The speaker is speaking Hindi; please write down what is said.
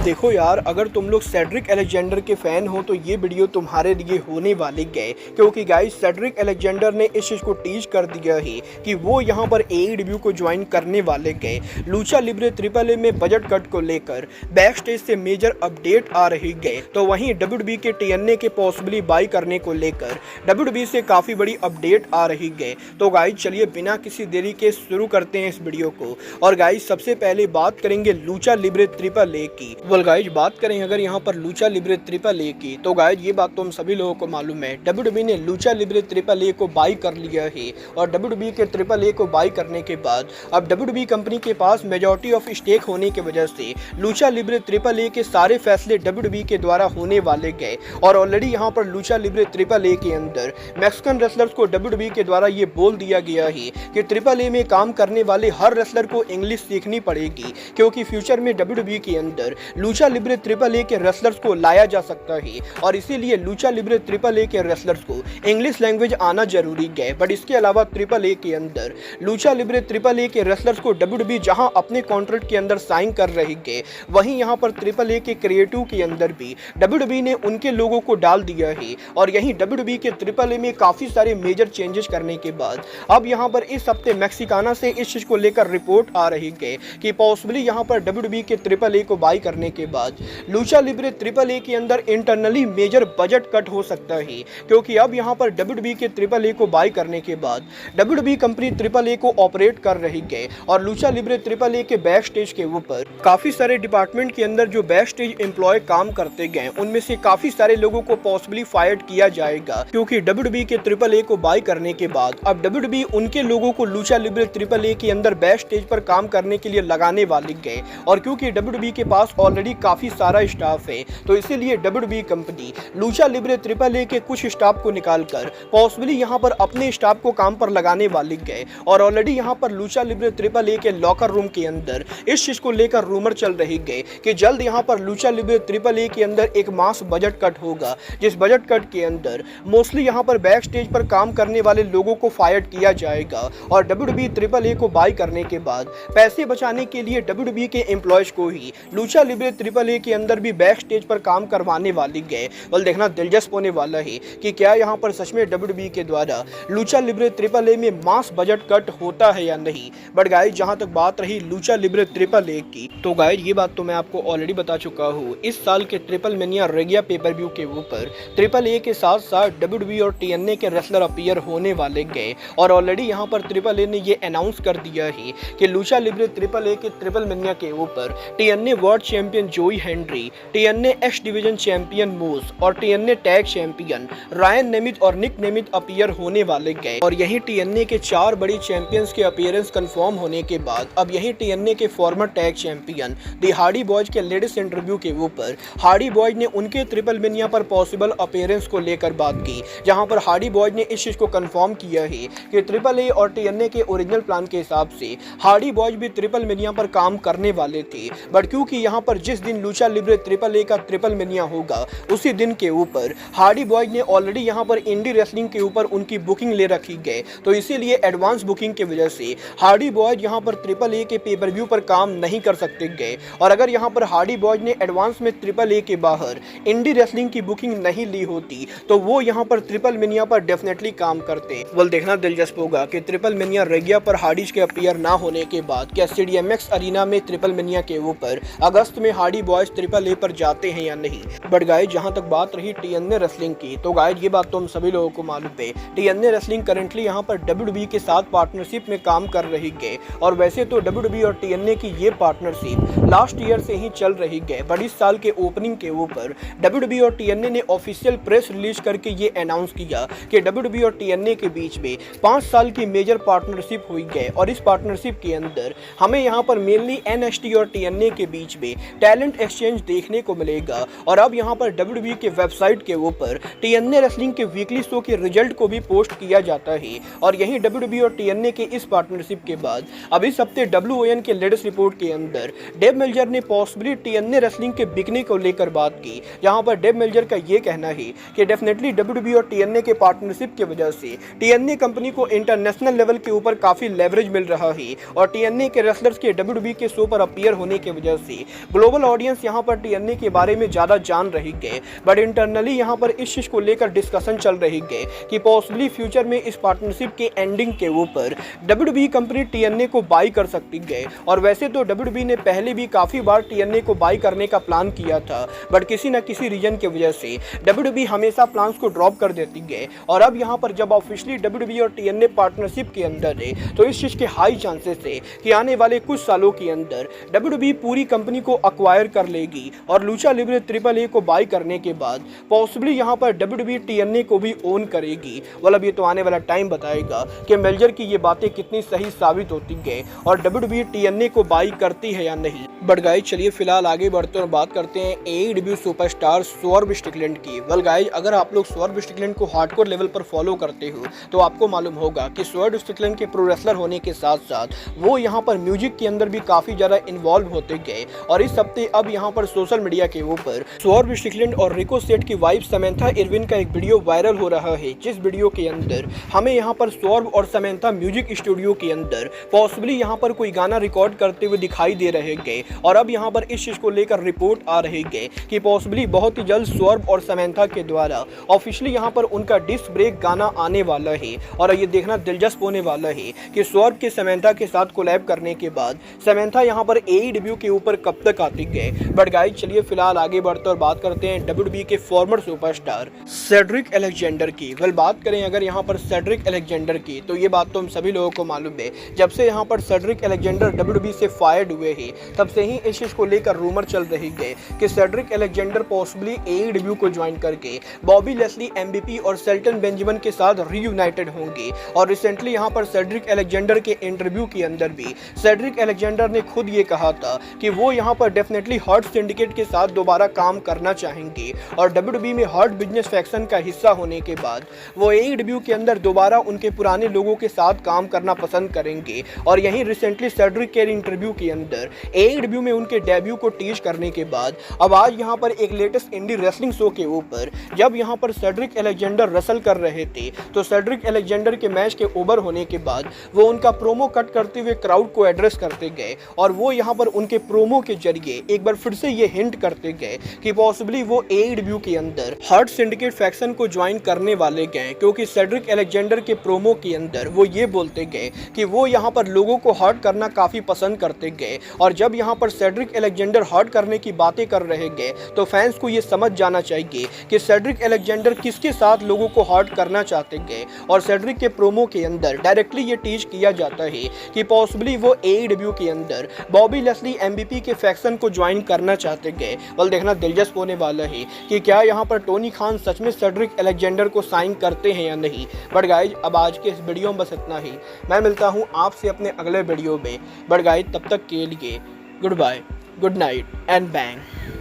देखो यार, अगर तुम लोग सेड्रिक अलेक्जेंडर के फैन हो तो ये वीडियो तुम्हारे लिए होने वाले गए, क्योंकि गाइस सेड्रिक अलेक्जेंडर ने इस चीज को टीज कर दिया है कि वो यहाँ पर AEW को ज्वाइन करने वाले गए। लूचा लिब्रे ट्रिपल ए में बजट कट को लेकर बैक स्टेज से मेजर अपडेट आ रही गए, तो वहीं WWE के TNA के पॉसिबली बाई करने को लेकर WWE से काफी बड़ी अपडेट आ रही गए। तो गाइस चलिए बिना किसी देरी के शुरू करते हैं इस वीडियो को। और गाइस सबसे पहले बात करेंगे लूचा लिब्रे ट्रिपल ए की। गाइज बात करें अगर यहाँ पर लूचा लिब्रे ट्रिपल ए की, तो गाइज ये बात तो हम सभी लोगों को मालूम है, WWE ने लूचा लिब्रे ट्रिपल ए को बाई कर लिया है। और WWE के ट्रिपल ए को बाई करने के बाद अब WWE कंपनी के पास मेजॉरिटी ऑफ स्टेक होने की वजह से लूचा लिब्रे ट्रिपल ए के सारे फैसले WWE के द्वारा होने वाले गए। और ऑलरेडी यहाँ पर लूचा लिब्रे ट्रिपल ए के अंदर मैक्सिकन रेसलर्स को WWE के द्वारा ये बोल दिया गया है कि ट्रिपल ए में काम करने वाले हर रेसलर को इंग्लिश सीखनी पड़ेगी, क्योंकि फ्यूचर में WWE के अंदर लूचा लिब्रे ट्रिपल ए के रेसलर्स को लाया जा सकता है। और इसीलिए लूचा लिब्रे ट्रिपल ए के रेसलर्स को इंग्लिश लैंग्वेज आना जरूरी है। बट इसके अलावा ट्रिपल ए के अंदर लूचा लिब्रे ट्रिपल ए के रेसलर्स को WWE जहां अपने कॉन्ट्रैक्ट के अंदर साइन कर रही है, वहीं यहां पर ट्रिपल ए के क्रिएटिव के अंदर भी WWE ने उनके लोगों को डाल दिया है। और यहीं WWE के ट्रिपल ए में काफी सारे मेजर चेंजेस करने के बाद अब यहां पर इस हफ्ते मैक्सिकाना से इस चीज को लेकर रिपोर्ट आ रही है कि पॉसिबली यहां पर WWE के ट्रिपल ए को बाई करने के बाद लूचा लिब्रे ट्रिपल ए के अंदर इंटरनली मेजर बजट कट हो सकता है, क्योंकि अब यहां पर WWE के ट्रिपल ए को बाई करने के बाद WWE कंपनी ट्रिपल ए को ऑपरेट कर रही है। और लूचा लिब्रे ट्रिपल ए के बैक स्टेज के ऊपर काफी सारे डिपार्टमेंट के अंदर जो बैक स्टेज एम्प्लॉय काम करते गए, उनमें से काफी सारे लोगों को पॉसिबली फायर किया जाएगा, क्योंकि WWE के ट्रिपल ए को बाई करने के बाद अब WWE उनके लोगों को लूचा लिब्रे ट्रिपल ए के अंदर बैक स्टेज पर काम करने के लिए लगाने वाले गए। और क्योंकि WWE के पास ऑलरेडी काफी सारा स्टाफ है, तो इसीलिए WWE company Lucha Libre triple A के कुछ स्टाफ को निकालकर पॉसिबली यहां पर अपने स्टाफ को काम पर लगाने वाले गए। और ऑलरेडी यहां पर लूचा लिब्रे ट्रिपल ए के लॉकर रूम के अंदर इस चीज को लेकर रूमर चल रही गए कि जल्द यहां पर लूचा लिब्रे ट्रिपल ए के अंदर एक मास बजट कट होगा, जिस बजट कट के अंदर मोस्टली यहां पर बैक स्टेज पर काम करने वाले लोगों को फायर किया जाएगा। और WWE ट्रिपल ए को बाई करने के बाद पैसे बचाने के लिए WWE के एम्प्लॉयज को ही लूचा लिब्रे ट्रिपल ए के अंदर भी बैक स्टेज पर काम करवाने वाली गए। और देखना दिलचस्प होने वाला है कि क्या यहाँ पर सच में WWE के द्वारा लूचा लिब्रे ट्रिपल ए में मास बजट कट होता है या नहीं। बट गाइस जहाँ तक बात रही लूचा लिब्रे ट्रिपल ए की, तो गाइस ये बात तो मैं आपको ऑलरेडी बता चुका हूँ, इस साल के ट्रिपल मेनिया रेगिया पेपर व्यू के ऊपर ट्रिपल ए के साथ साथ WWE और TNA के रेसलर अपीयर होने वाले गए। और ऑलरेडी यहाँ पर ट्रिपल ए ने ये अनाउंस कर दिया है कि लूचा लिब्रे ट्रिपल ए के ट्रिपल मेनिया के ऊपर TNA world champion Joe Hendry, TNA X division champion Moose और TNA tag champion Ryan Nemeth और निक नेमिथ अपीयर होने वाले गए। और यही TNA के 4 बड़ी चैंपियंस के अपीयरेंस कंफर्म होने के बाद अब यही TNA के फॉर्मर टैग चैंपियन दी हार्डी बॉयज के लेटेस्ट इंटरव्यू के ऊपर हार्डी बॉयज ने उनके ट्रिपल मेनिया पर पॉसिबल अपीयरेंस को लेकर बात की, जहां पर हार्डी बॉयज ने इस चीज को कंफर्म किया है कि ट्रिपल ए और TNA के ओरिजिनल प्लान के हिसाब से हार्डी बॉयज भी ट्रिपल मेनिया पर काम करने वाले थे। बट क्योंकि यहाँ पर जिस दिन लूचा लिब्रे ट्रिपल ए का ट्रिपल मेनिया होगा उसी दिन के ऊपर हार्डी बॉयज ने ऑलरेडी यहाँ पर इंडी रेसलिंग के ऊपर उनकी बुकिंग ले रखी गई, तो इसीलिए एडवांस बुकिंग की वजह से हार्डी बॉयज यहाँ पर ट्रिपल ए के पेपर व्यू पर काम नहीं कर सकते गए। और अगर यहाँ पर हार्डी बॉयज ने एडवांस में ट्रिपल ए के बाहर इंडी रेसलिंग की बुकिंग नहीं ली होती तो वो यहाँ पर ट्रिपल मेनिया पर डेफिनेटली काम करते। वेल देखना दिलचस्प होगा कि ट्रिपल मेनिया रेगिया पर हार्डीज के अपीयर ना होने के बाद क्या CDMX अरीना में ट्रिपल मेनिया के ऊपर अगस्त में हार्डी बॉयज ट्रिपल ए पर जाते हैं या नहीं। बट गाइस जहां तक बात रही TNA रेसलिंग की, तो गाइस ये बात तो हम सभी लोगों को मालूम है, TNA रेसलिंग करंटली यहां पर WWE के साथ पार्टनरशिप में काम कर रही है। और वैसे तो WWE और TNA की ये पार्टनरशिप लास्ट ईयर से ही चल रही है, बट इस साल के ओपनिंग के ऊपर WWE और TNA ने ऑफिशियल प्रेस रिलीज करके ये अनाउंस किया कि WWE और TNA के बीच में 5 साल की मेजर पार्टनरशिप हुई है। और इस पार्टनरशिप के अंदर हमें यहाँ पर मेनली NXT और TNA के बीच में टैलेंट एक्सचेंज देखने को मिलेगा। और अब यहाँ पर WWE के वेबसाइट के ऊपर TNA रेसलिंग के वीकली शो के रिजल्ट को भी पोस्ट किया जाता है। और यही WWE और TNA के इस पार्टनरशिप के बाद अब इस हफ्ते WON के लेटेस्ट रिपोर्ट के अंदर डेव मेल्जर ने पॉसिबली TNA रेसलिंग के बिकने को लेकर बात की, जहां पर डेव मेल्जर का ये कहना है कि डेफिनेटली WWE और TNA के पार्टनरशिप की वजह से TNA कंपनी को इंटरनेशनल लेवल के ऊपर काफी लेवरेज मिल रहा है। और TNA के रेसलर्स के WWE के शो पर अपीयर होने की वजह से ग्लोबल ग्लोबल ऑडियंस यहाँ पर TNA के बारे में ज़्यादा जान रही है, बट इंटरनली यहाँ पर इस चीज़ को लेकर डिस्कशन चल रही है कि पॉसिबली फ्यूचर में इस पार्टनरशिप के एंडिंग के ऊपर WWE कंपनी TNA को बाई कर सकती है। और वैसे तो WWE ने पहले भी काफ़ी बार TNA को बाई करने का प्लान किया था, बट किसी न किसी रीजन की वजह से WWE हमेशा प्लान्स को ड्रॉप कर देती है। और अब यहाँ पर जब ऑफिशियली WWE और TNA पार्टनरशिप के अंदर है, तो इस चीज़ के हाई चांसेस है कि आने वाले कुछ सालों के अंदर WWE पूरी कंपनी को अक्वायर कर लेगी और लूचा लिब्रे AAA को बाई करने के बाद पॉसिबली यहाँ पर WWE TNA को भी ओन करेगी। मतलब ये तो आने वाला टाइम बताएगा कि मेल्जर की ये बातें कितनी सही साबित होती है और WWE TNA को बाई करती है या नहीं। बट गाइस चलिए फिलहाल आगे बढ़ते और बात करते हैं AEW सुपरस्टार स्वर्व स्ट्रिकलैंड की। वेल गाइस, अगर आप लोग स्वर्व स्ट्रिकलैंड को हार्डकोर लेवल पर फॉलो करते हो तो आपको मालूम होगा कि स्वर्व स्ट्रिकलैंड के प्रो रेसलर होने के साथ साथ वो यहाँ पर म्यूजिक के अंदर भी काफी ज्यादा इन्वॉल्व होते गए। और इस हफ्ते अब यहाँ पर सोशल मीडिया के ऊपर स्वर्व स्ट्रिकलैंड और रिको सेट की वाइफ समंथा इरविन का एक वीडियो वायरल हो रहा है, जिस वीडियो के अंदर हमें यहाँ पर स्वर्व और समंथा म्यूजिक स्टूडियो के अंदर पॉसिबली यहाँ पर कोई गाना रिकॉर्ड करते हुए दिखाई दे रहे गए। और अब यहाँ पर इस चीज को लेकर रिपोर्ट आ रही है कि पॉसिबली बहुत ही जल्द स्वर्व और समंथा के द्वारा ऑफिशियली यहाँ पर उनका डिस्क ब्रेक गाना आने वाला है। और ये देखना दिलचस्प होने वाला है कि स्वर्व के समंथा के साथ कोलैब करने के बाद समंथा यहाँ पर AEW के ऊपर कब तक आती है। बट गाइस चलिए फिलहाल आगे बढ़ते और बात करते हैं WWE के फॉर्मर सुपरस्टार सेड्रिक अलेक्जेंडर की। वेल बात करें अगर यहाँ पर सेड्रिक अलेक्जेंडर की, तो ये बात तो हम सभी लोगों को मालूम है, जब से यहाँ पर सेड्रिक अलेक्जेंडर WWE से फायर्ड हुए हैं तब से ही इस चीज को लेकर रूमर चल रही है कि सेड्रिक अलेक्जेंडर पॉसिबली AEW को ज्वाइन करके बॉबी लेस्ली MVP और शेल्टन बेंजामिन के साथ रीयूनाइटेड होंगे। और रिसेंटली यहाँ पर सेड्रिक अलेक्जेंडर के इंटरव्यू के अंदर भी सेड्रिक अलेक्जेंडर ने खुद ये कहा था कि वो यहाँ पर डेफिनेटली हर्ट सिंडिकेट के साथ दोबारा काम करना चाहेंगे और WWE में हर्ट बिजनेस फैक्शन का हिस्सा होने के बाद वो AEW के अंदर दोबारा उनके पुराने लोगों के साथ काम करना पसंद करेंगे। और यहीं रिसेंटली सेड्रिक के इंटरव्यू के अंदर AEW में उनके डेब्यू को टीज करने के बाद अब आज यहाँ पर एक लेटेस्ट इंडी रेसलिंग शो के ऊपर जब यहाँ पर सेड्रिक अलेक्जेंडर रेसल कर रहे थे, तो सेड्रिक अलेक्जेंडर के मैच के ओवर होने के बाद वो उनका प्रोमो कट करते हुए क्राउड को एड्रेस करते गए और वो यहाँ पर उनके प्रोमो के जरिए एक बार फिर से ये हिंट करते गए कि पॉसिबली वो AEW के अंदर हर्ट सिंडिकेट फैक्शन को ज्वाइन करने वाले गए, क्योंकि सेड्रिक अलेक्जेंडर के प्रोमो के अंदर वो ये बोलते गए कि वो यहाँ पर लोगों को हर्ट करना काफी पसंद करते गए। और जब यहाँ पर सेड्रिक अलेक्जेंडर हर्ट करने की बातें कर रहे गए तो फैंस को ये समझ जाना चाहिए कि सेड्रिक अलेक्जेंडर किसके साथ लोगों को हर्ट करना चाहते गए। और सेड्रिक के प्रोमो के अंदर डायरेक्टली ये टीच किया जाता है कि पॉसिबली वो AEW के अंदर बॉबी लेस्ली MVP के फैक्शन को ज्वाइन करना चाहते गए। बल देखना दिलचस्प होने वाला है कि क्या यहाँ पर टोनी खान सच में सेड्रिक अलेक्जेंडर को साइन करते हैं या नहीं। बट गाइज अब आज के इस वीडियो में बस इतना ही, मैं मिलता हूँ आपसे अपने अगले वीडियो में। बट गाइज तब तक के लिए goodbye, good night and bang.